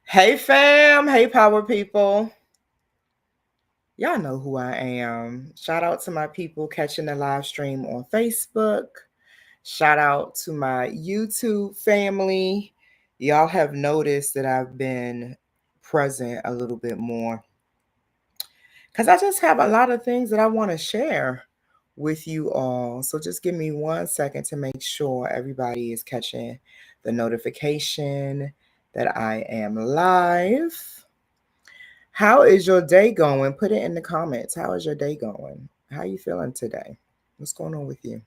Hey fam, hey power people. Y'all know who I am. Shout out to my people catching the live stream on Facebook. Shout out to my YouTube family. Y'all have noticed that I've been present a little bit more because I just have a lot of things that I want to share with you all. So just give me 1 second to make sure everybody is catching the notification that I am live. How is your day going? Put it in the comments. How is your day going? How are you feeling today? What's going on with you?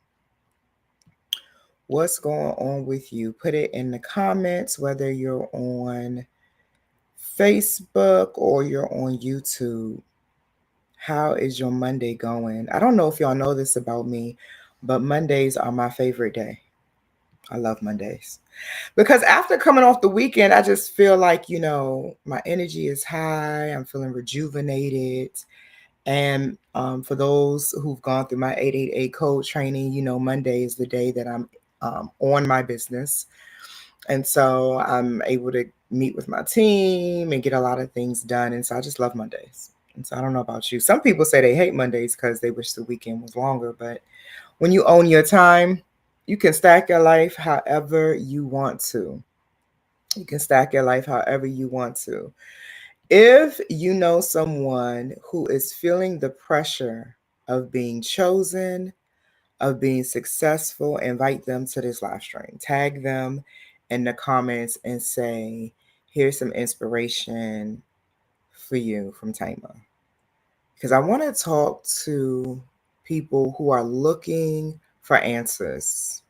What's going on with you? Put it in the comments, whether you're on Facebook or you're on YouTube. How is your Monday going? I don't know if y'all know this about me, but Mondays are my favorite day. I love Mondays. Because after coming off the weekend, I just feel like, my energy is high. I'm feeling rejuvenated. And for those who've gone through my 888 code training, Monday is the day that I'm on my business. And so I'm able to meet with my team and get a lot of things done. And so I just love Mondays. And so I don't know about you. Some people say they hate Mondays because they wish the weekend was longer. But when you own your time, you can stack your life however you want to. You can stack your life however you want to. If you know someone who is feeling the pressure of being chosen, of being successful, invite them to this live stream. Tag them in the comments and say, here's some inspiration for you from Taima. Because I want to talk to people who are looking for answers.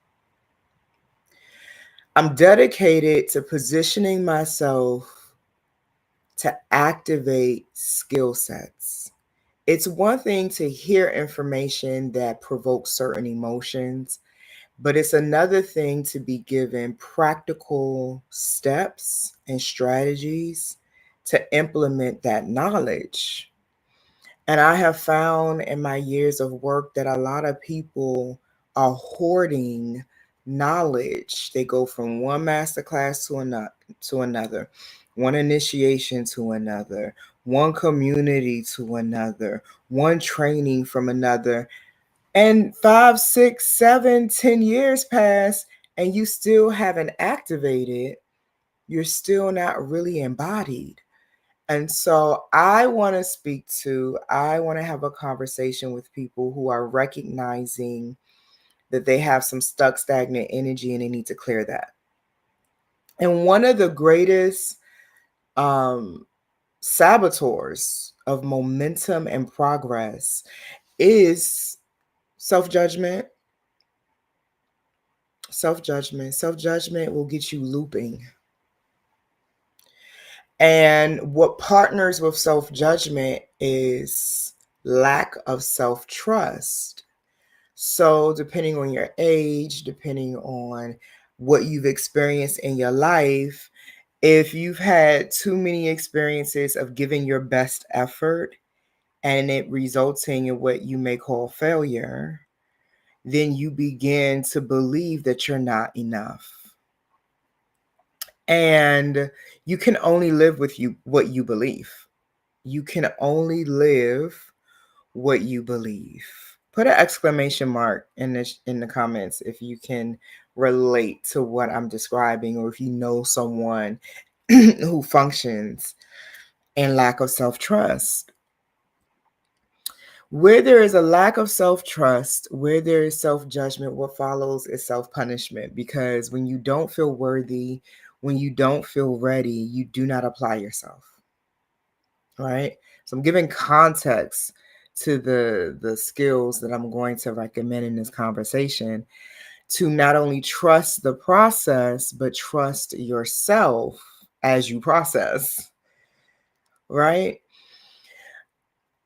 I'm dedicated to positioning myself to activate skill sets. It's one thing to hear information that provokes certain emotions, but it's another thing to be given practical steps and strategies to implement that knowledge. And I have found in my years of work that a lot of people are hoarding knowledge. They go from one masterclass to another, one initiation to another, one community to another, one training from another. And 5, 6, 7, 10 years pass and you still haven't activated. You're still not really embodied. And so I want to have a conversation with people who are recognizing that they have some stuck, stagnant energy and they need to clear that. And one of the greatest saboteurs of momentum and progress is self-judgment. Self-judgment will get you looping. And what partners with self-judgment is lack of self-trust. So depending on your age, depending on what you've experienced in your life, if you've had too many experiences of giving your best effort and it resulting in what you may call failure, then you begin to believe that you're not enough. And you can only live with what you believe. You can only live what you believe. Put an exclamation mark in the comments if you can relate to what I'm describing, or if you know someone who functions in lack of self-trust. Where there is a lack of self-trust, where there is self-judgment, what follows is self-punishment. Because when you don't feel worthy, when you don't feel ready, you do not apply yourself. Right? So I'm giving context to the skills that I'm going to recommend in this conversation, to not only trust the process, but trust yourself as you process. Right?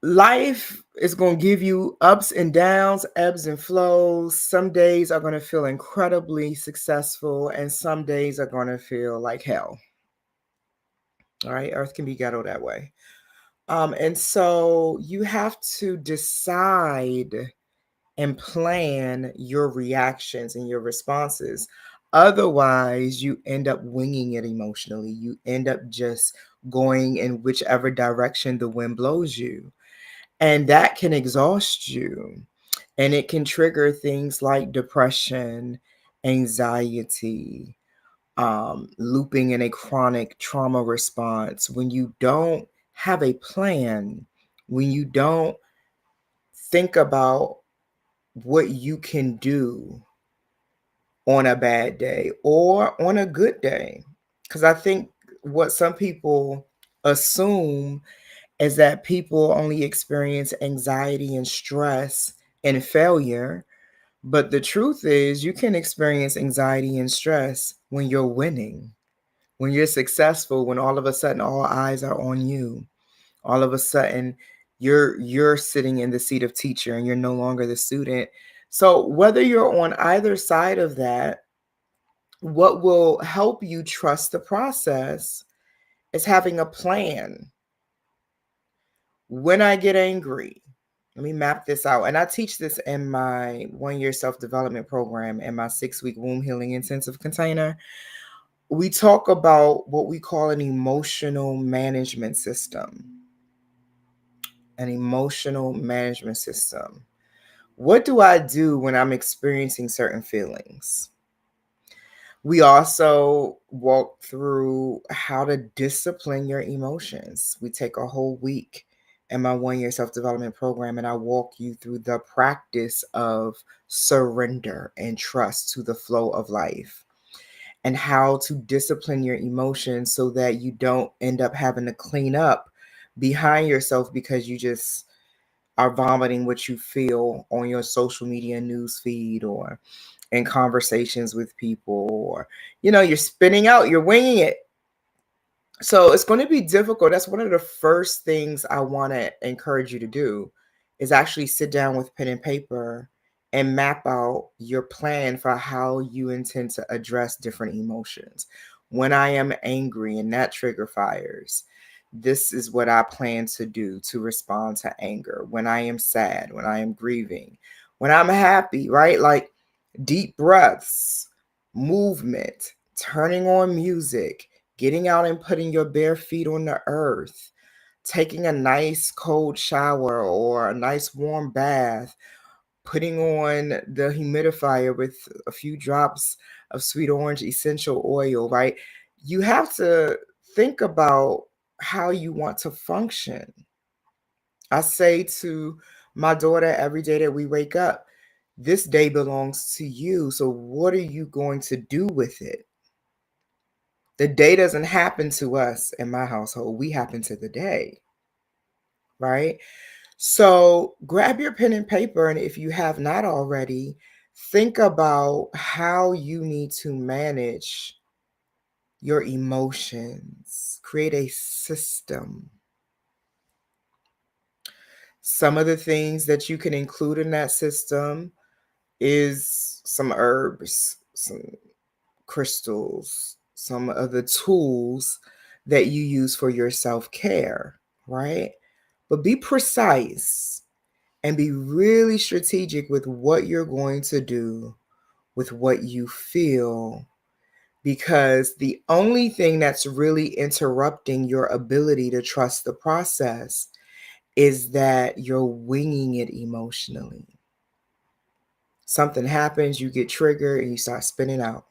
Life is going to give you ups and downs, ebbs and flows. Some days are going to feel incredibly successful, and some days are going to feel like hell. All right, Earth can be ghetto that way. And so you have to decide and plan your reactions and your responses. Otherwise, you end up winging it emotionally. You end up just going in whichever direction the wind blows you. And that can exhaust you. And it can trigger things like depression, anxiety, looping in a chronic trauma response. When you don't have a plan, when you don't think about what you can do on a bad day or on a good day. Because I think what some people assume is that people only experience anxiety and stress and failure. But the truth is, you can experience anxiety and stress when you're winning, when you're successful, when all of a sudden all eyes are on you. All of a sudden you're sitting in the seat of teacher and you're no longer the student. So whether you're on either side of that, what will help you trust the process is having a plan. When I get angry, let me map this out. And I teach this in my 1 year self-development program and my 6-week womb healing intensive container. We talk about what we call an emotional management system. An emotional management system. What do I do when I'm experiencing certain feelings? We also walk through how to discipline your emotions. We take a whole week in my 1 year self-development program, and I walk you through the practice of surrender and trust to the flow of life, and how to discipline your emotions so that you don't end up having to clean up behind yourself because you just are vomiting what you feel on your social media news feed or in conversations with people, or you're spinning out, you're winging it. So it's going to be difficult. That's one of the first things I want to encourage you to do, is actually sit down with pen and paper and map out your plan for how you intend to address different emotions. When I am angry and that trigger fires, this is what I plan to do to respond to anger. When I am sad, when I am grieving, when I'm happy, right? Like deep breaths, movement, turning on music, getting out and putting your bare feet on the earth, taking a nice cold shower or a nice warm bath, putting on the humidifier with a few drops of sweet orange essential oil, right? You have to think about how you want to function. I say to my daughter every day that we wake up, this day belongs to you. So, what are you going to do with it? The day doesn't happen to us in my household, we happen to the day, right? So, grab your pen and paper, and if you have not already, think about how you need to manage your emotions, create a system. Some of the things that you can include in that system is some herbs, some crystals, some of the tools that you use for your self care, right? But be precise and be really strategic with what you're going to do with what you feel, because the only thing that's really interrupting your ability to trust the process is that you're winging it emotionally. Something happens, you get triggered, and you start spinning out.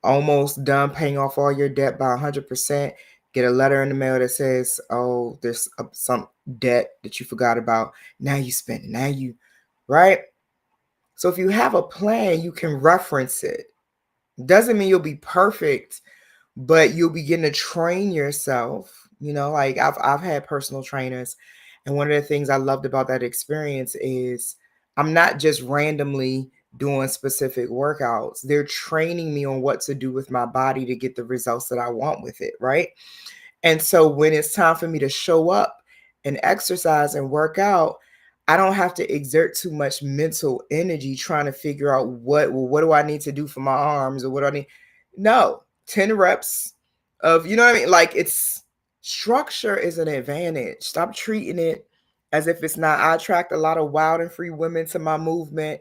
Almost done paying off all your debt by 100%, get a letter in the mail that says, oh, there's some debt that you forgot about. Now you spend it. Now you, right? So if you have a plan, you can reference it. Doesn't mean you'll be perfect, but you'll begin to train yourself. Like I've had personal trainers, and one of the things I loved about that experience is I'm not just randomly doing specific workouts. They're training me on what to do with my body to get the results that I want with it, right? And so when it's time for me to show up and exercise and work out, I don't have to exert too much mental energy trying to figure out what do I need to do for my arms, or what do I need. No, 10 reps of, you know what I mean? Like, it's structure is an advantage. Stop treating it as if it's not. I attract a lot of wild and free women to my movement,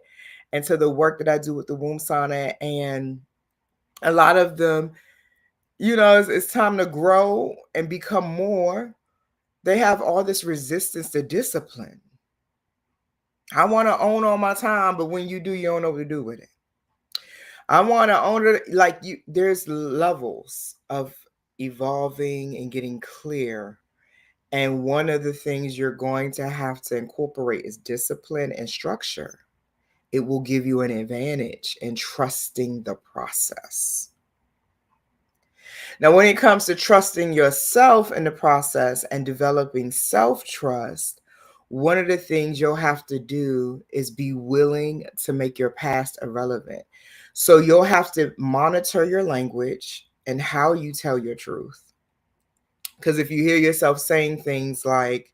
and to the work that I do with the womb sauna. And a lot of them, it's time to grow and become more. They have all this resistance to discipline. I want to own all my time, but when you do, you don't know what to do with it. I want to own it. Like there's levels of evolving and getting clear. And one of the things you're going to have to incorporate is discipline and structure. It will give you an advantage in trusting the process. Now, when it comes to trusting yourself in the process and developing self-trust, one of the things you'll have to do is be willing to make your past irrelevant. So you'll have to monitor your language and how you tell your truth. Because if you hear yourself saying things like,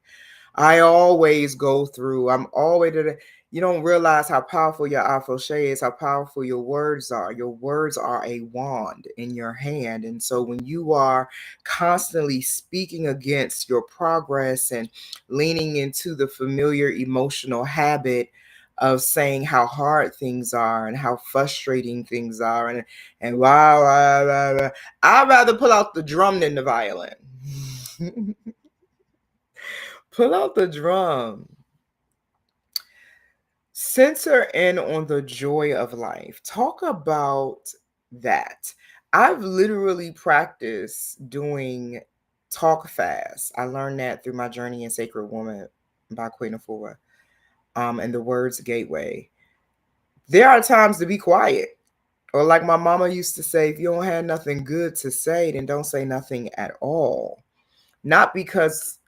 I always go through, I'm always, you don't realize how powerful your afoshe is, how powerful your words are. Your words are a wand in your hand. And so when you are constantly speaking against your progress and leaning into the familiar emotional habit of saying how hard things are and how frustrating things are, and wow, I'd rather pull out the drum than the violin. Pull out the drum. Center in on the joy of life. Talk about that. I've literally practiced doing talk fast. I learned that through my journey in Sacred Woman by Queen Afua, and the Words Gateway. There are times to be quiet. Or like my mama used to say, if you don't have nothing good to say, then don't say nothing at all. Not because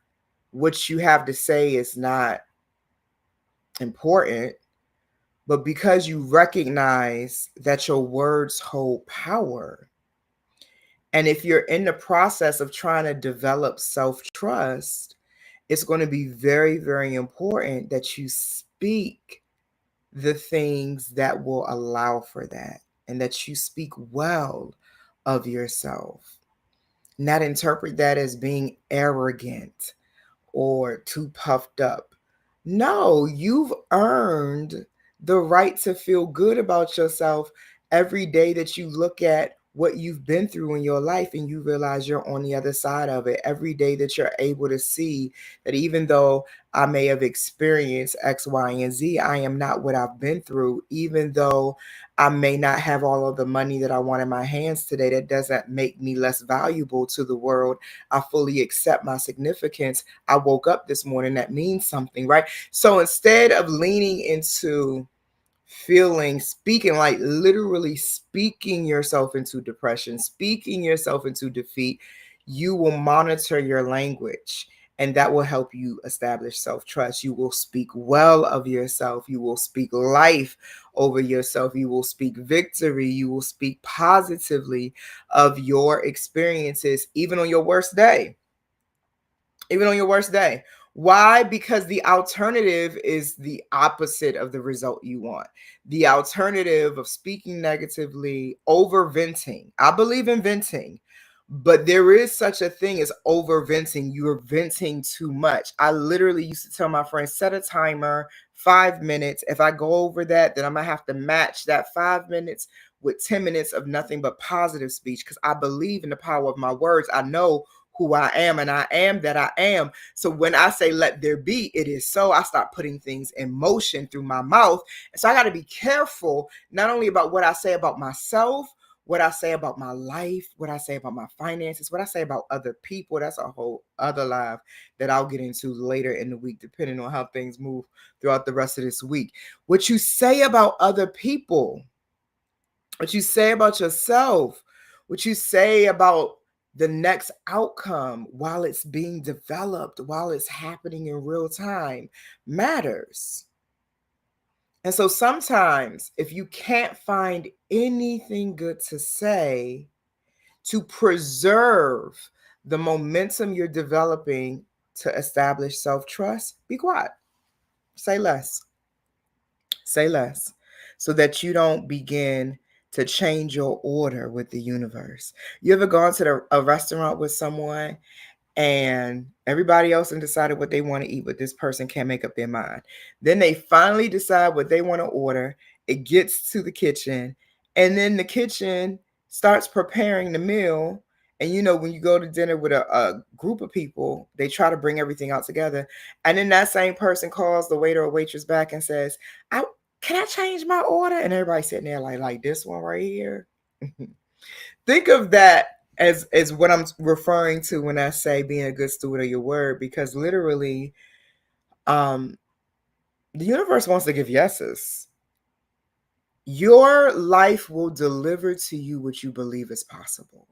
what you have to say is not important, but because you recognize that your words hold power. And if you're in the process of trying to develop self-trust, it's going to be very, very important that you speak the things that will allow for that, and that you speak well of yourself. Not interpret that as being arrogant or too puffed up. No, you've earned the right to feel good about yourself every day that you look at what you've been through in your life and you realize you're on the other side of it. Every day that you're able to see that even though I may have experienced X, Y, and Z, I am not what I've been through. Even though I may not have all of the money that I want in my hands today, that doesn't make me less valuable to the world. I fully accept my significance. I woke up this morning, that means something, right? So instead of leaning into speaking, like literally speaking yourself into depression, speaking yourself into defeat, you will monitor your language, and that will help you establish self-trust. You will speak well of yourself. You will speak life over yourself. You will speak victory. You will speak positively of your experiences, even on your worst day. Even on your worst day. Why? Because the alternative is the opposite of the result you want. The alternative of speaking negatively, over venting. I believe in venting, but there is such a thing as over venting. You're venting too much. I literally used to tell my friends, set a timer, 5 minutes. If I go over that, then I'm going to have to match that 5 minutes with 10 minutes of nothing but positive speech, because I believe in the power of my words. I know who I am, and I am that I am. So when I say let there be, it is so. I start putting things in motion through my mouth. And so I got to be careful, not only about what I say about myself, what I say about my life, what I say about my finances, what I say about other people. That's a whole other live that I'll get into later in the week, depending on how things move throughout the rest of this week. What you say about other people, what you say about yourself, what you say about the next outcome while it's being developed, while it's happening in real time, matters. And so sometimes if you can't find anything good to say to preserve the momentum you're developing to establish self-trust, be quiet. Say less. Say less, so that you don't begin to change your order with the universe. You ever gone to a restaurant with someone and everybody else and decided what they want to eat, but this person can't make up their mind? Then they finally decide what they want to order. it gets to the kitchen, and then the kitchen starts preparing the meal. And when you go to dinner with a group of people, they try to bring everything out together. And then that same person calls the waiter or waitress back and says, can I change my order? And everybody's sitting there like this one right here. Think of that as what I'm referring to when I say being a good steward of your word, because literally, the universe wants to give yeses. Your life will deliver to you what you believe is possible.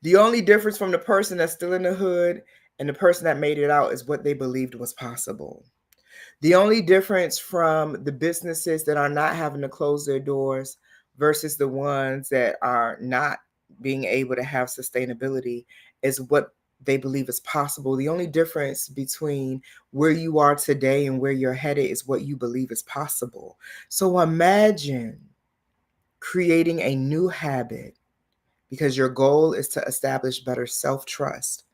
The only difference from the person that's still in the hood and the person that made it out is what they believed was possible. The only difference from the businesses that are not having to close their doors versus the ones that are not being able to have sustainability is what they believe is possible. The only difference between where you are today and where you're headed is what you believe is possible. So imagine creating a new habit, because your goal is to establish better self-trust,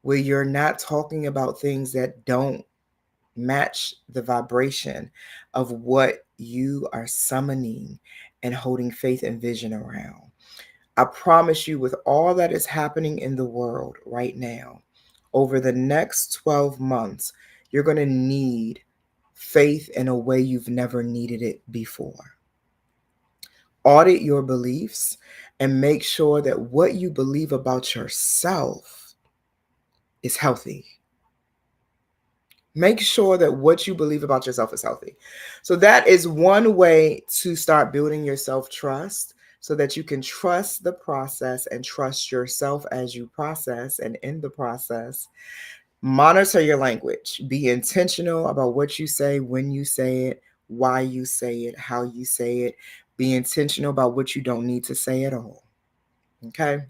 where you're not talking about things that don't match the vibration of what you are summoning and holding faith and vision around. I promise you, with all that is happening in the world right now, over the next 12 months, you're going to need faith in a way you've never needed it before. Audit your beliefs and make sure that what you believe about yourself is healthy. Make sure that what you believe about yourself is healthy. So that is one way to start building your self-trust, so that you can trust the process and trust yourself as you process. And in the process, monitor your language. Be intentional about what you say, when you say it, why you say it, how you say it. Be intentional about what you don't need to say at all. Okay?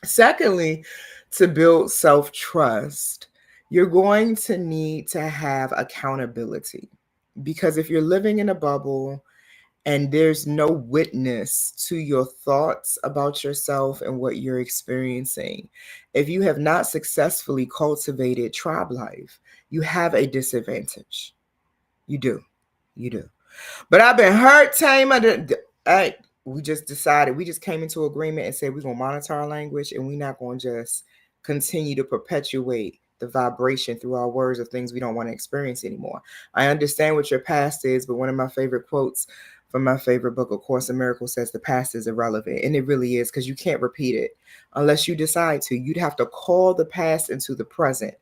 Secondly, to build self-trust, you're going to need to have accountability, because if you're living in a bubble and there's no witness to your thoughts about yourself and what you're experiencing, if you have not successfully cultivated tribe life, you have a disadvantage. You do. You do. But I've been hurt, Tamer. We just came into agreement and said we're going to monitor our language, and we're not going to just continue to perpetuate the vibration through our words of things we don't want to experience anymore. I understand what your past is, but one of my favorite quotes from my favorite book, A Course in Miracles, says the past is irrelevant. And it really is, because you can't repeat it unless you decide to. You'd have to call the past into the present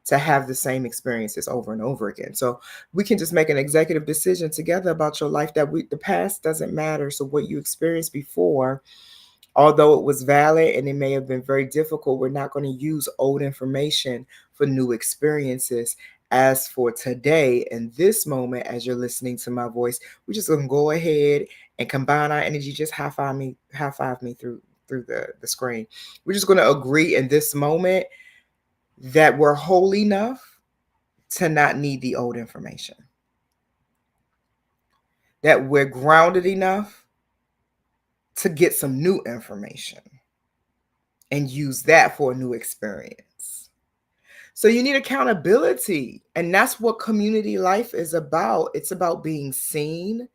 to have the same experiences over and over again. So we can just make an executive decision together about your life that the past doesn't matter. So what you experienced before, although it was valid and it may have been very difficult, we're not going to use old information for new experiences. As for today, in this moment, as you're listening to my voice, we're just going to go ahead and combine our energy. Just high five me through the screen. We're just going to agree in this moment that we're whole enough to not need the old information, that we're grounded enough to get some new information and use that for a new experience. So you need accountability, and that's what community life is about. It's about being seen.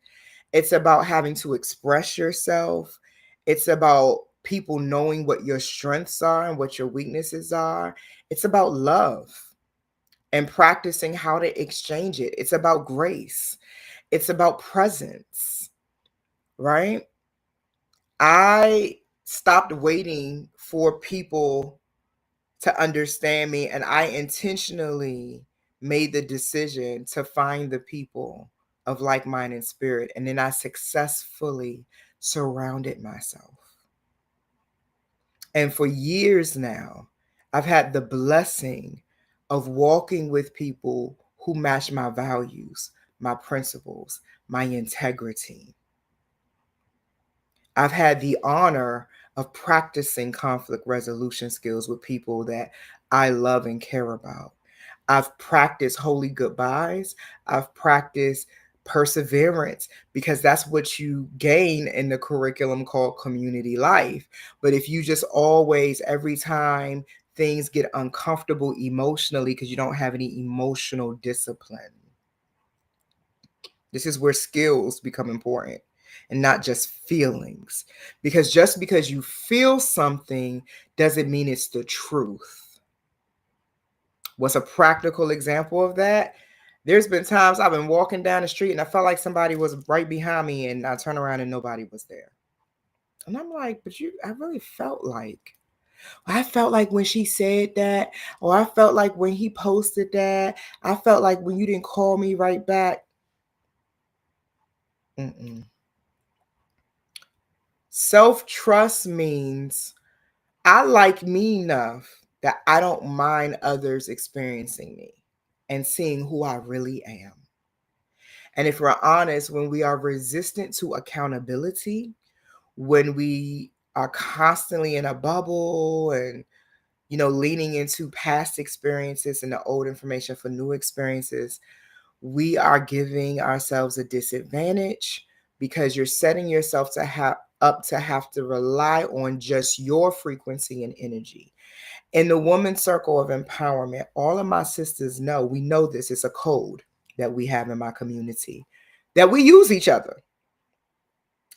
It's about having to express yourself. It's about people knowing what your strengths are and what your weaknesses are. It's about love and practicing how to exchange it. It's about grace. It's about presence, right? I stopped waiting for people to understand me, and I intentionally made the decision to find the people of like mind and spirit, and then I successfully surrounded myself. And for years now, I've had the blessing of walking with people who match my values, my principles, my integrity. I've had the honor of practicing conflict resolution skills with people that I love and care about. I've practiced holy goodbyes. I've practiced perseverance, because that's what you gain in the curriculum called community life. But if you just always, every time things get uncomfortable emotionally because you don't have any emotional discipline, This is where skills become important and not just feelings. Because just because you feel something doesn't mean it's the truth. What's a practical example of that? There's been times I've been walking down the street and I felt like somebody was right behind me and I turn around and nobody was there. And I'm like, but I really felt like. I felt like when she said that, or I felt like when he posted that, I felt like when you didn't call me right back. Mm-mm. Self-trust means I like me enough that I don't mind others experiencing me and seeing who I really am. And if we're honest, when we are resistant to accountability, when we are constantly in a bubble and leaning into past experiences and the old information for new experiences, we are giving ourselves a disadvantage because you're setting yourself to have to rely on just your frequency and energy. In the woman circle of empowerment, all of my sisters know, we know this, it's a code that we have in my community, that we use each other.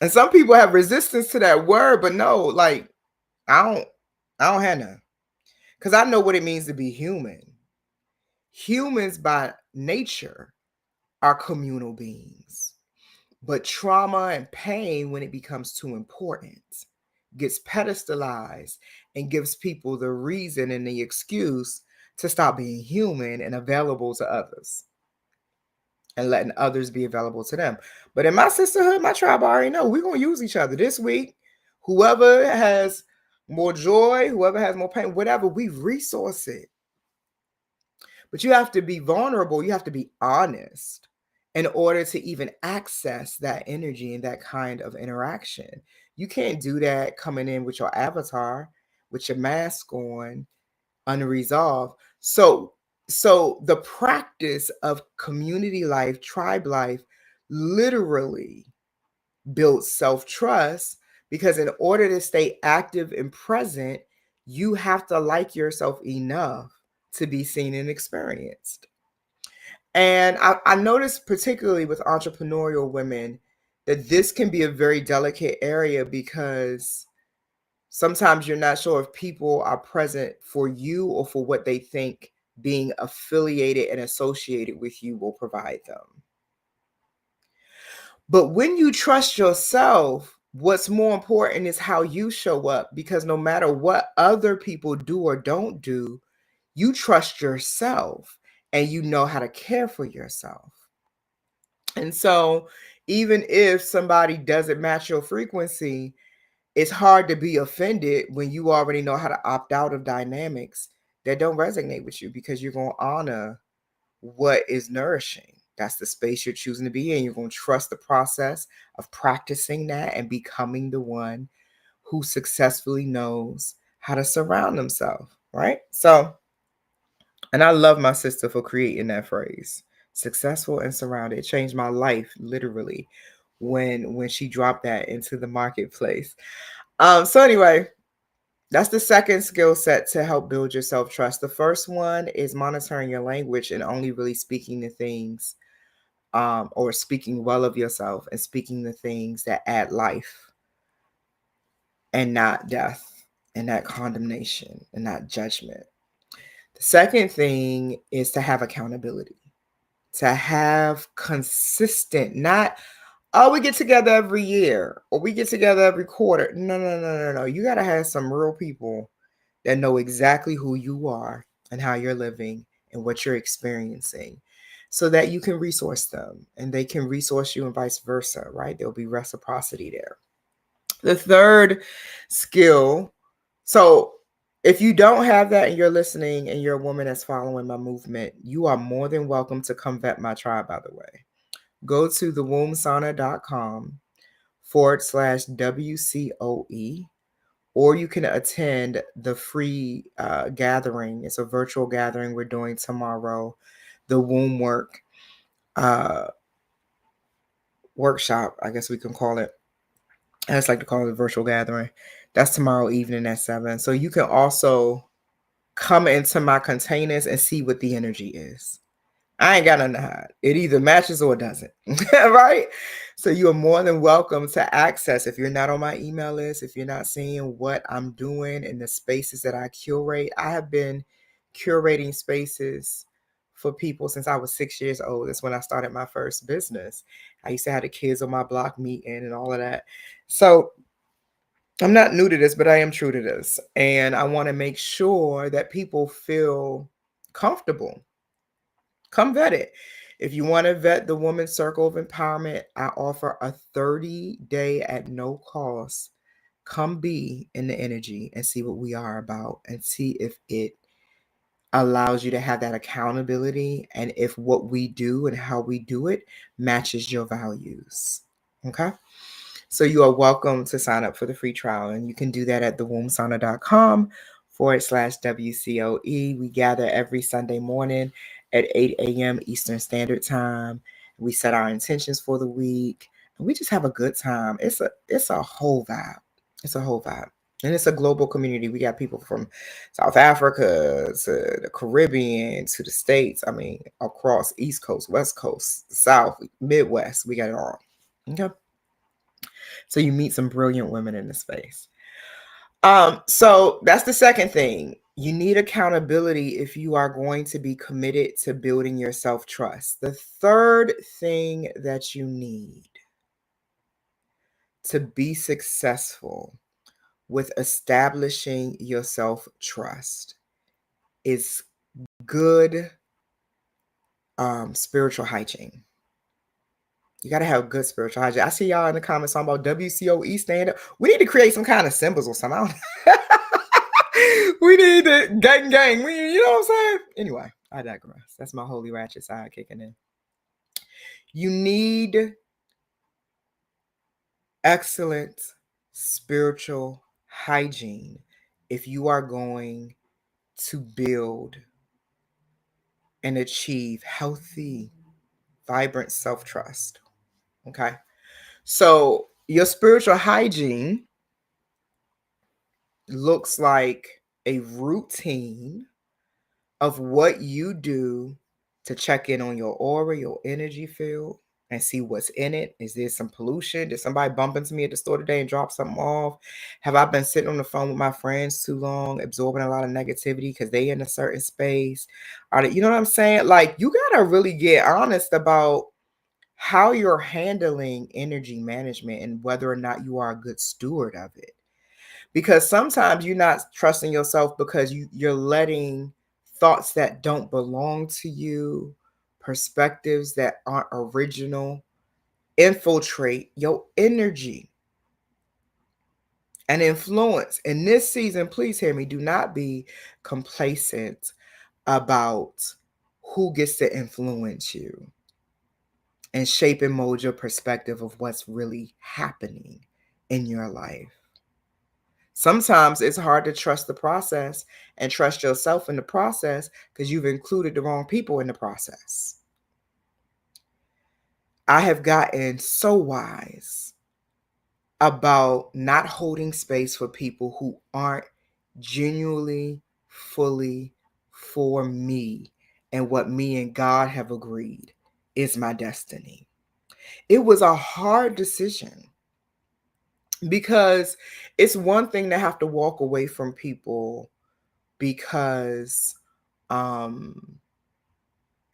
And some people have resistance to that word, but no, like I don't have none. Because I know what it means to be human. Humans by nature are communal beings. But trauma and pain, when it becomes too important, gets pedestalized and gives people the reason and the excuse to stop being human and available to others and letting others be available to them. But in my sisterhood, my tribe, I already know we're going to use each other this week. Whoever has more joy, whoever has more pain, whatever, we resource it. But you have to be vulnerable. You have to be honest in order to even access that energy and that kind of interaction. You can't do that coming in with your avatar, with your mask on, unresolved. So the practice of community life, tribe life, literally builds self-trust, because in order to stay active and present, you have to like yourself enough to be seen and experienced. And I noticed, particularly with entrepreneurial women, that this can be a very delicate area because sometimes you're not sure if people are present for you or for what they think being affiliated and associated with you will provide them. But when you trust yourself, what's more important is how you show up, because no matter what other people do or don't do, you trust yourself and you know how to care for yourself. And so, even if somebody doesn't match your frequency, it's hard to be offended when you already know how to opt out of dynamics that don't resonate with you, because you're going to honor what is nourishing. That's the space you're choosing to be in. You're going to trust the process of practicing that and becoming the one who successfully knows how to surround themselves, right? So, and I love my sister for creating that phrase, successful and surrounded. It changed my life literally when she dropped that into the marketplace. So anyway, that's the second skill set to help build your self-trust. The first one is monitoring your language and only really speaking the things, or speaking well of yourself and speaking the things that add life and not death and not condemnation and not judgment. The second thing is to have accountability, to have consistent, not, oh, we get together every year or we get together every quarter. No, no, no, no, no. You got to have some real people that know exactly who you are and how you're living and what you're experiencing, so that you can resource them and they can resource you and vice versa, right? There'll be reciprocity there. The third skill, so if you don't have that and you're listening and you're a woman that's following my movement, you are more than welcome to come vet my tribe, by the way. Go to thewombsauna.com/WCOE, or you can attend the free gathering. It's a virtual gathering we're doing tomorrow, the womb work workshop, I guess we can call it. I just like to call it a virtual gathering. That's tomorrow evening at 7. So you can also come into my containers and see what the energy is. I ain't got nothing to hide. It either matches or it doesn't. Right? So you are more than welcome to access. If you're not on my email list, if you're not seeing what I'm doing in the spaces that I curate, I have been curating spaces for people since I was 6 years old. That's when I started my first business. I used to have the kids on my block meeting and all of that. So I'm not new to this, but I am true to this. And I want to make sure that people feel comfortable. Come vet it. If you want to vet the Women's Circle of Empowerment, I offer a 30-day at no cost. Come be in the energy and see what we are about and see if it allows you to have that accountability and if what we do and how we do it matches your values. Okay? So you are welcome to sign up for the free trial, and you can do that at thewombsauna.com/WCOE. We gather every Sunday morning at 8 a.m. Eastern Standard Time. We set our intentions for the week, and we just have a good time. It's a whole vibe. It's a whole vibe. And it's a global community. We got people from South Africa to the Caribbean to the States. I mean, across East Coast, West Coast, South, Midwest. We got it all. Okay. So you meet some brilliant women in the space. So that's the second thing. You need accountability if you are going to be committed to building your self-trust. The third thing that you need to be successful with establishing your self-trust is good spiritual hygiene. You got to have good spiritual hygiene. I see y'all in the comments talking about WCOE stand up. We need to create some kind of symbols or something. We need to gang. You know what I'm saying? Anyway, I digress. That's my holy ratchet side kicking in. You need excellent spiritual hygiene if you are going to build and achieve healthy, vibrant self-trust. Okay. So your spiritual hygiene looks like a routine of what you do to check in on your aura, your energy field, and see what's in it. Is there some pollution? Did somebody bump into me at the store today and drop something off? Have I been sitting on the phone with my friends too long, absorbing a lot of negativity because they in a certain space? You know what I'm saying? Like, you gotta really get honest about how you're handling energy management and whether or not you are a good steward of it. Because sometimes you're not trusting yourself because you're letting thoughts that don't belong to you, perspectives that aren't original, infiltrate your energy and influence. In this season, please hear me, do not be complacent about who gets to influence you and shape and mold your perspective of what's really happening in your life. Sometimes it's hard to trust the process and trust yourself in the process because you've included the wrong people in the process. I have gotten so wise about not holding space for people who aren't genuinely, fully for me and what me and God have agreed is my destiny. It was a hard decision because it's one thing to have to walk away from people because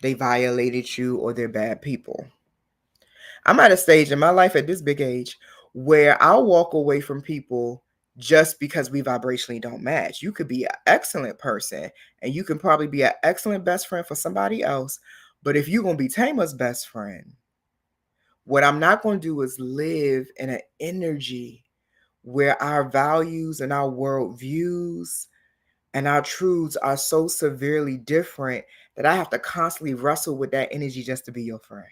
they violated you or they're bad people. I'm at a stage in my life at this big age where I'll walk away from people just because we vibrationally don't match. You could be an excellent person and you can probably be an excellent best friend for somebody else. But if you're going to be Tamer's best friend, what I'm not going to do is live in an energy where our values and our worldviews and our truths are so severely different that I have to constantly wrestle with that energy just to be your friend,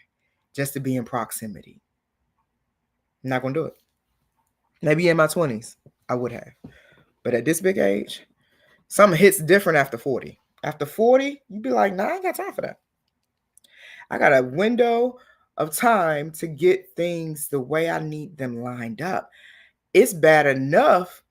just to be in proximity. I'm not going to do it. Maybe in my 20s, I would have. But at this big age, something hits different after 40. After 40, you'd be like, nah, I ain't got time for that. I got a window of time to get things the way I need them lined up. It's bad enough,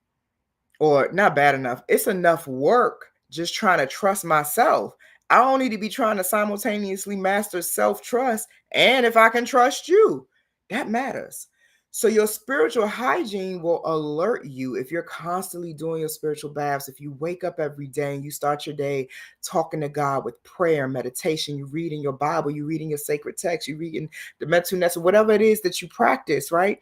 or not bad enough, it's enough work just trying to trust myself. I don't need to be trying to simultaneously master self-trust and if I can trust you. That matters. So your spiritual hygiene will alert you if you're constantly doing your spiritual baths. If you wake up every day and you start your day talking to God with prayer, meditation, you reading your Bible, you reading your sacred text, you reading the mental nest, whatever it is that you practice, right?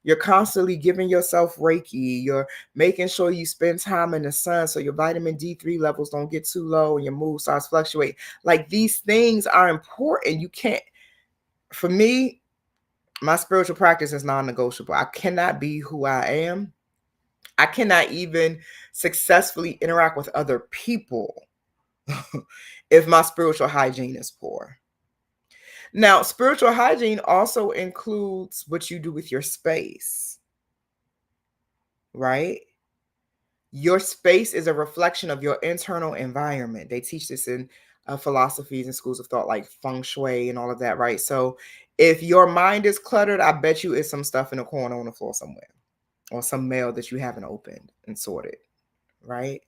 You're constantly giving yourself Reiki. You're making sure you spend time in the sun so your vitamin D3 levels don't get too low and your mood starts fluctuating. Like these things are important. You can't, for me, my spiritual practice is non-negotiable. I cannot be who I am. I cannot even successfully interact with other people if my spiritual hygiene is poor. Now, spiritual hygiene also includes what you do with your space, right? Your space is a reflection of your internal environment. They teach this in philosophies and schools of thought like feng shui and all of that, right? So if your mind is cluttered, I bet you it's some stuff in a corner on the floor somewhere or some mail that you haven't opened and sorted, right?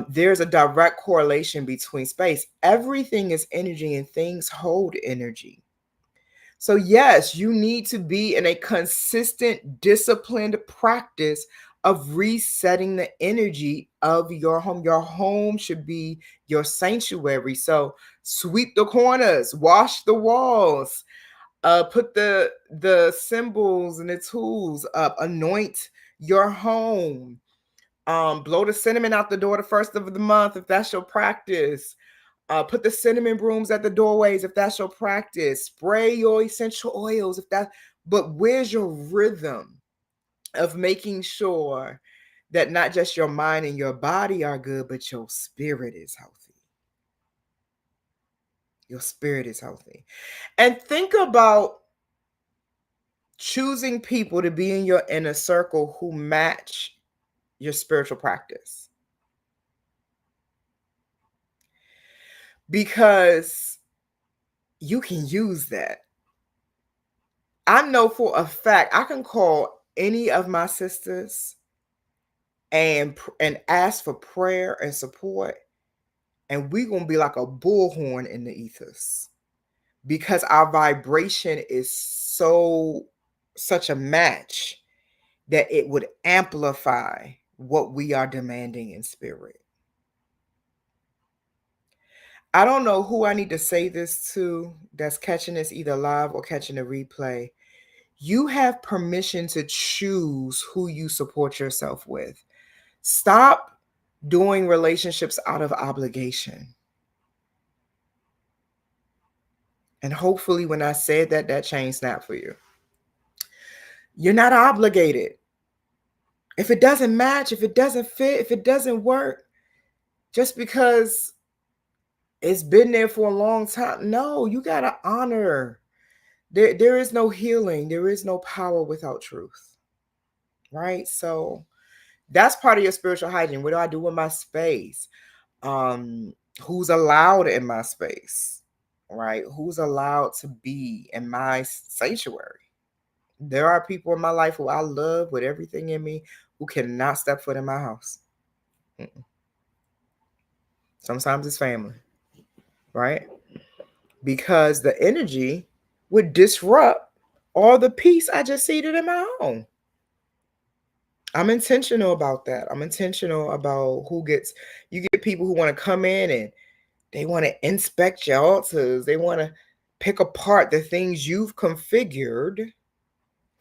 There's a direct correlation between space. Everything is energy and things hold energy. So, yes, you need to be in a consistent, disciplined practice of resetting the energy of your home. Your home should be your sanctuary. So, sweep the corners, wash the walls, put the symbols and the tools up, anoint your home. Blow the cinnamon out the door the first of the month if that's your practice. Put the cinnamon brooms at the doorways if that's your practice. Spray your essential oils if that. But where's your rhythm of making sure that not just your mind and your body are good, but your spirit is healthy? Your spirit is healthy. And think about choosing people to be in your inner circle who match your spiritual practice. Because you can use that. I know for a fact I can call any of my sisters and ask for prayer and support, and we're gonna be like a bullhorn in the ethers because our vibration is such a match that it would amplify what we are demanding in spirit. I don't know who I need to say this to that's catching this either live or catching a replay. You have permission to choose who you support yourself with. Stop doing relationships out of obligation. And hopefully, when I said that, that chain snapped for you. You're not obligated. If it doesn't match, if it doesn't fit, if it doesn't work, just because it's been there for a long time, no, you got to honor. There is no healing, there is no power without truth, right? So that's part of your spiritual hygiene. What do I do with my space? Who's allowed in my space, right? Who's allowed to be in my sanctuary? There are people in my life who I love with everything in me who cannot step foot in my house. Mm-mm. Sometimes it's family, right? Because the energy would disrupt all the peace I just seated in my home. I'm intentional about that. I'm intentional about you get people who want to come in and they want to inspect your altars. They want to pick apart the things you've configured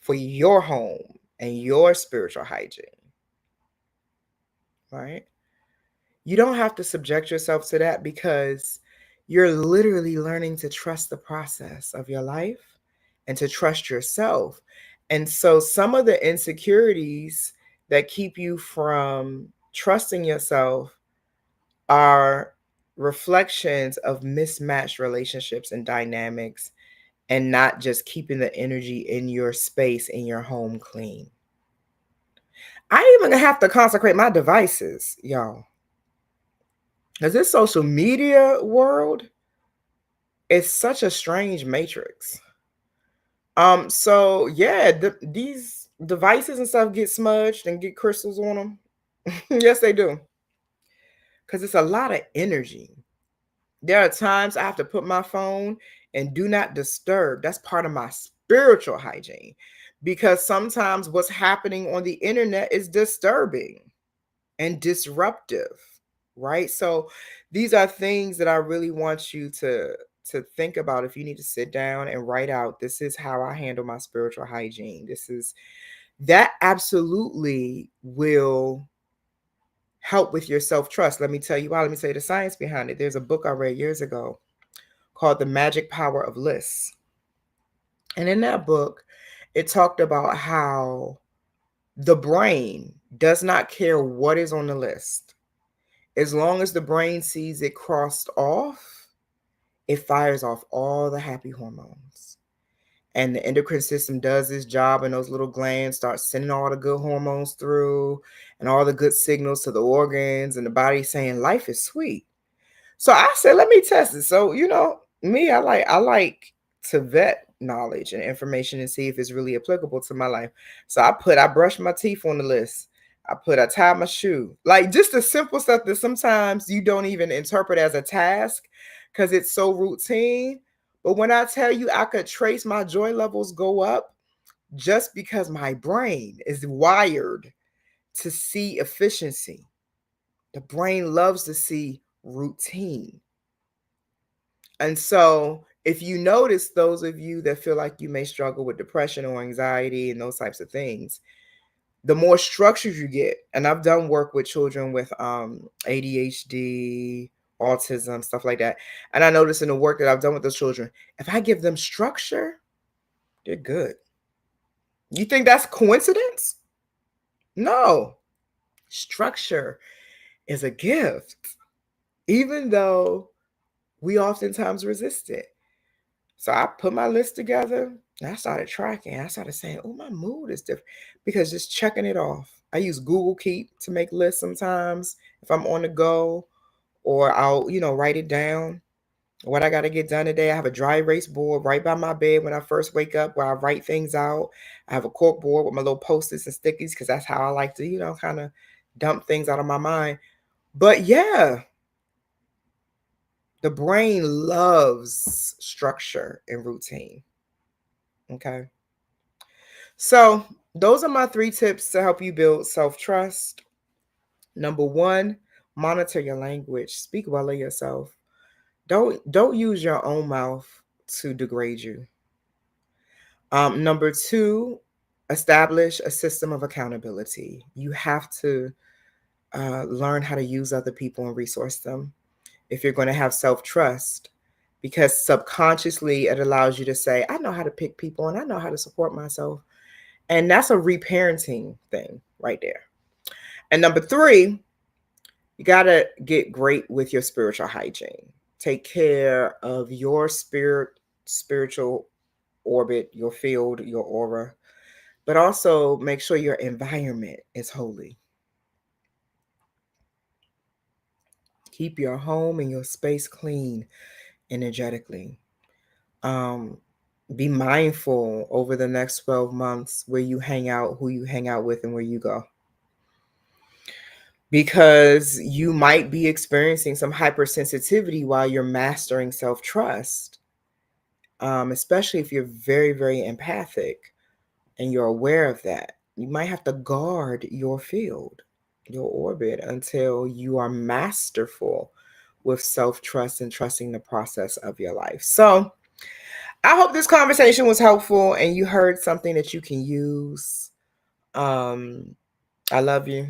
for your home and your spiritual hygiene, right? You don't have to subject yourself to that because you're literally learning to trust the process of your life and to trust yourself. And so some of the insecurities that keep you from trusting yourself are reflections of mismatched relationships and dynamics and not just keeping the energy in your space in your home clean. I even have to consecrate my devices, y'all. Because this social media world is such a strange matrix. So yeah, these devices and stuff get smudged and get crystals on them. Yes, they do. Because it's a lot of energy. There are times I have to put my phone and do not disturb. That's part of my spiritual hygiene, because sometimes what's happening on the internet is disturbing and disruptive, right? So these are things that I really want you to think about. If you need to sit down and write out, this is how I handle my spiritual hygiene. This is that absolutely will help with your self-trust. Let me tell you why. Let me tell you the science behind it. There's a book I read years ago called The Magic Power of Lists. And in that book, it talked about how the brain does not care what is on the list. As long as the brain sees it crossed off, it fires off all the happy hormones. And the endocrine system does its job, and those little glands start sending all the good hormones through and all the good signals to the organs, and the body saying life is sweet. So I said, let me test it. So, me, I like to vet knowledge and information and see if it's really applicable to my life. So I brushed my teeth on the list. I tied my shoe. Like, just the simple stuff that sometimes you don't even interpret as a task because it's so routine. But when I tell you I could trace my joy levels go up just because my brain is wired to see efficiency. The brain loves to see routine. And so, if you notice, those of you that feel like you may struggle with depression or anxiety and those types of things, the more structures you get, and I've done work with children with ADHD, autism, stuff like that. And I notice in the work that I've done with those children, if I give them structure, they're good. You think that's coincidence? No. Structure is a gift, even though we oftentimes resist it. So I put my list together and I started tracking. I started saying, oh, my mood is different, because just checking it off. I use Google Keep to make lists sometimes if I'm on the go, or I'll, write it down. What I got to get done today. I have a dry erase board right by my bed when I first wake up where I write things out. I have a cork board with my little post-its and stickies because that's how I like to, kind of dump things out of my mind. But yeah, the brain loves structure and routine. Okay. So, those are my 3 tips to help you build self-trust. Number 1, monitor your language. Speak well of yourself. Don't use your own mouth to degrade you. Number 2, establish a system of accountability. You have to learn how to use other people and resource them if you're going to have self-trust, because subconsciously it allows you to say, I know how to pick people and I know how to support myself. And that's a reparenting thing right there. And number 3, you got to get great with your spiritual hygiene. Take care of your spiritual orbit, your field, your aura, but also make sure your environment is holy. Keep your home and your space clean energetically. Um, be mindful over the next 12 months where you hang out, who you hang out with, and where you go, because you might be experiencing some hypersensitivity while you're mastering self-trust, especially if you're very, very empathic and you're aware of that. You might have to guard your field, your orbit, until you are masterful with self-trust and trusting the process of your life. So I hope this conversation was helpful and you heard something that you can use. I love you.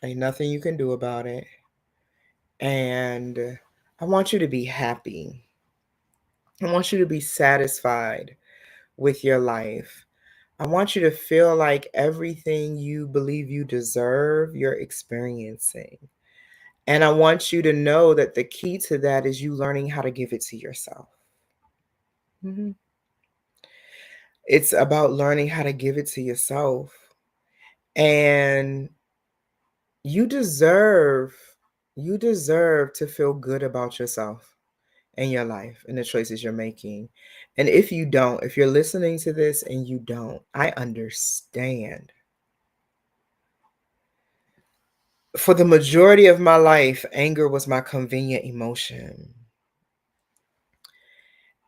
Ain't nothing you can do about it. And I want you to be happy. I want you to be satisfied with your life. I want you to feel like everything you believe you deserve, you're experiencing. And I want you to know that the key to that is you learning how to give it to yourself. Mhm. It's about learning how to give it to yourself. And you deserve you deserve to feel good about yourself and your life and the choices you're making. And if you're listening to this and you don't, I understand. For the majority of my life, anger was my convenient emotion.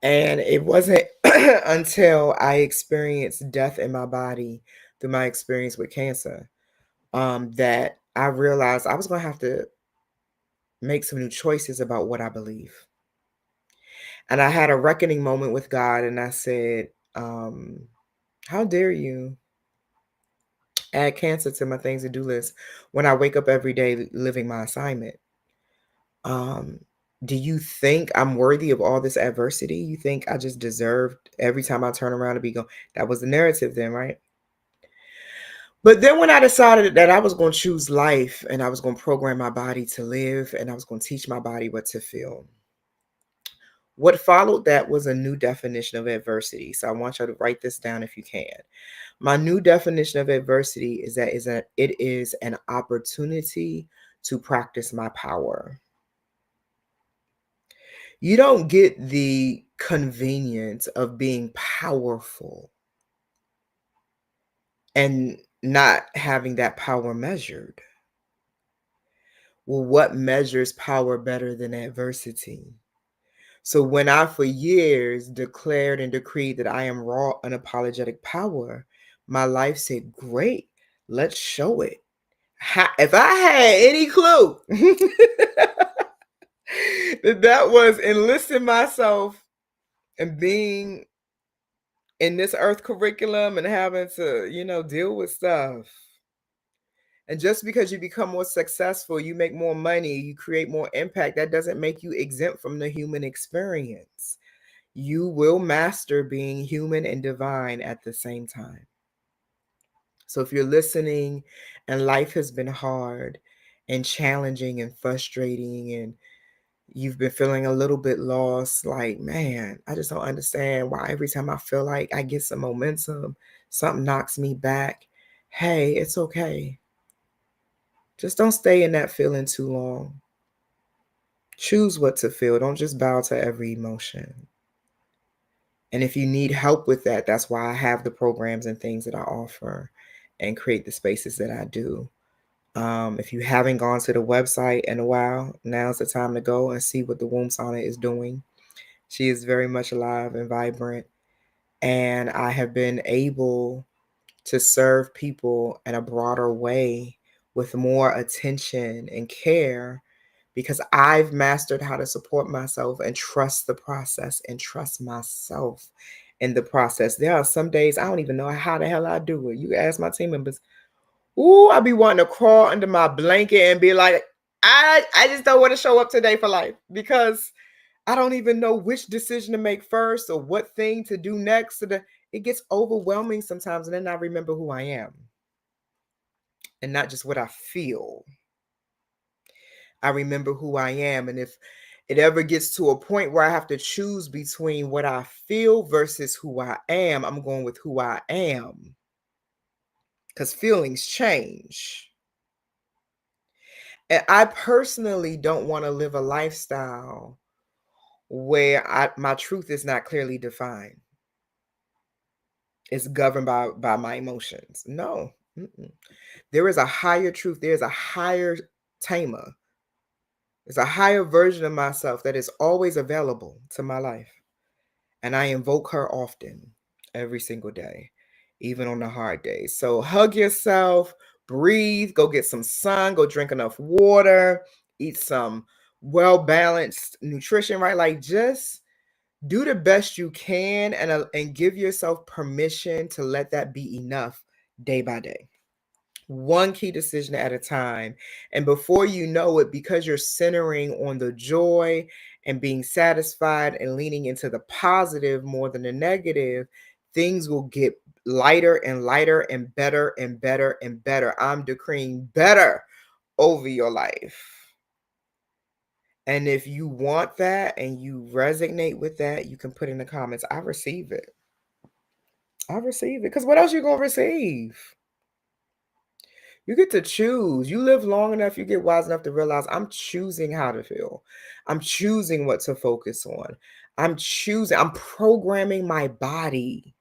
And it wasn't until I experienced death in my body through my experience with cancer, that I realized I was going to have to make some new choices about what I believe. And I had a reckoning moment with God, and I said, how dare you add cancer to my things to do list when I wake up every day living my assignment? Um, do you think I'm worthy of all this adversity? You think I just deserved every time I turn around to be going? That was the narrative then, right? But then when I decided that I was going to choose life and I was going to program my body to live and I was going to teach my body what to feel, what followed that was a new definition of adversity. So I want you to write this down if you can. My new definition of adversity is that it is an opportunity to practice my power. You don't get the convenience of being powerful and not having that power measured. Well, what measures power better than adversity? So when I, for years, declared and decreed that I am raw, unapologetic power, my life said, great, let's show it. If I had any clue that was enlisting myself and being in this earth curriculum and having to, deal with stuff. And just because you become more successful, you make more money, you create more impact, that doesn't make you exempt from the human experience. You will master being human and divine at the same time. So if you're listening and life has been hard and challenging and frustrating and you've been feeling a little bit lost, like, man, I just don't understand why every time I feel like I get some momentum, something knocks me back. Hey, it's okay. Just don't stay in that feeling too long. Choose what to feel. Don't just bow to every emotion. And if you need help with that, that's why I have the programs and things that I offer and create the spaces that I do. If you haven't gone to the website in a while, now's the time to go and see what the Womb Sauna is doing. She is very much alive and vibrant. And I have been able to serve people in a broader way with more attention and care because I've mastered how to support myself and trust the process and trust myself in the process. There are some days I don't even know how the hell I do it. You ask my team members, ooh, I be wanting to crawl under my blanket and be like, I just don't want to show up today for life because I don't even know which decision to make first or what thing to do next. It gets overwhelming sometimes, and then I remember who I am and not just what I feel. I remember who I am, and if it ever gets to a point where I have to choose between what I feel versus who I am, I'm going with who I am because feelings change. And I personally don't want to live a lifestyle where my truth is not clearly defined. It's governed by my emotions. No. Mm-mm. There is a higher truth. There's a higher tamer. There's a higher version of myself that is always available to my life. And I invoke her often, every single day, even on the hard days. So hug yourself, breathe, go get some sun, go drink enough water, eat some well-balanced nutrition, right? Like just do the best you can and give yourself permission to let that be enough day by day. One key decision at a time. And before you know it, because you're centering on the joy and being satisfied and leaning into the positive more than the negative, things will get lighter and lighter and better and better and better. I'm decreeing better over your life. And if you want that and you resonate with that, you can put in the comments, I receive it. I receive it. Because what else you going to receive? You get to choose. You live long enough, you get wise enough to realize I'm choosing how to feel. I'm choosing what to focus on. I'm programming my body.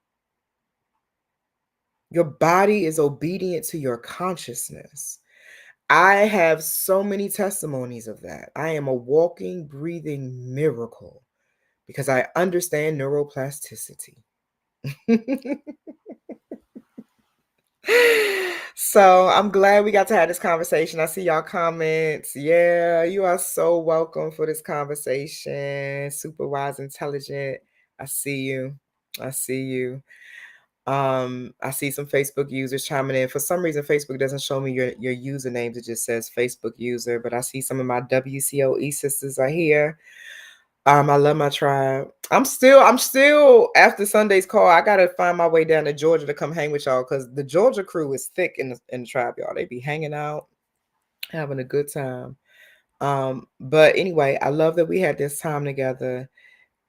Your body is obedient to your consciousness. I have so many testimonies of that. I am a walking, breathing miracle because I understand neuroplasticity. So I'm glad we got to have this conversation. I see y'all comments. Yeah, you are so welcome for this conversation. Super wise, intelligent. I see you. I see you. I see some Facebook users chiming in. For some reason, Facebook doesn't show me your usernames. It just says Facebook user. But I see some of my WCOE sisters are here. I love my tribe. I'm still after Sunday's call. I gotta find my way down to Georgia to come hang with y'all because the Georgia crew is thick in the tribe, y'all. They be hanging out, having a good time. But anyway, I love that we had this time together.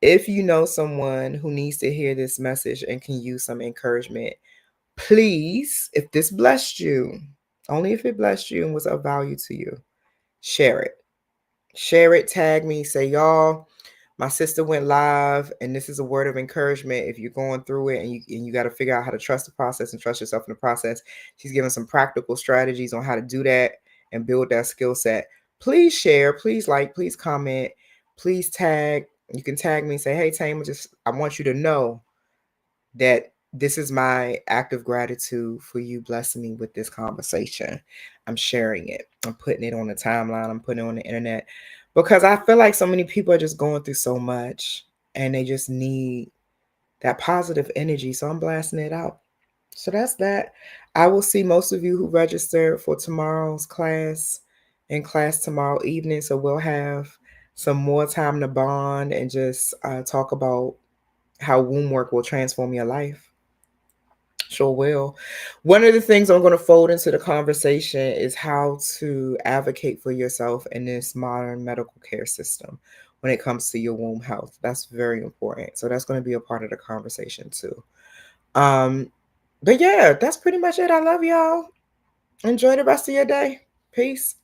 If you know someone who needs to hear this message and can use some encouragement, please, if this blessed you, only if it blessed you and was of value to you, share it. Share it, tag me, say, y'all, my sister went live, and this is a word of encouragement. If you're going through it and you got to figure out how to trust the process and trust yourself in the process, she's giving some practical strategies on how to do that and build that skill set. Please share, please like, please comment, please tag. You can tag me and say, hey, Tama, I want you to know that this is my act of gratitude for you blessing me with this conversation. I'm sharing it. I'm putting it on the timeline. I'm putting it on the internet because I feel like so many people are just going through so much and they just need that positive energy. So I'm blasting it out. So that's that. I will see most of you who registered for tomorrow's class in class tomorrow evening. So we'll have some more time to bond and just talk about how womb work will transform your life. Sure will. One of the things I'm going to fold into the conversation is how to advocate for yourself in this modern medical care system when it comes to your womb health. That's very important. So that's going to be a part of the conversation too. Um, but yeah, that's pretty much it. I love y'all. Enjoy the rest of your day. Peace.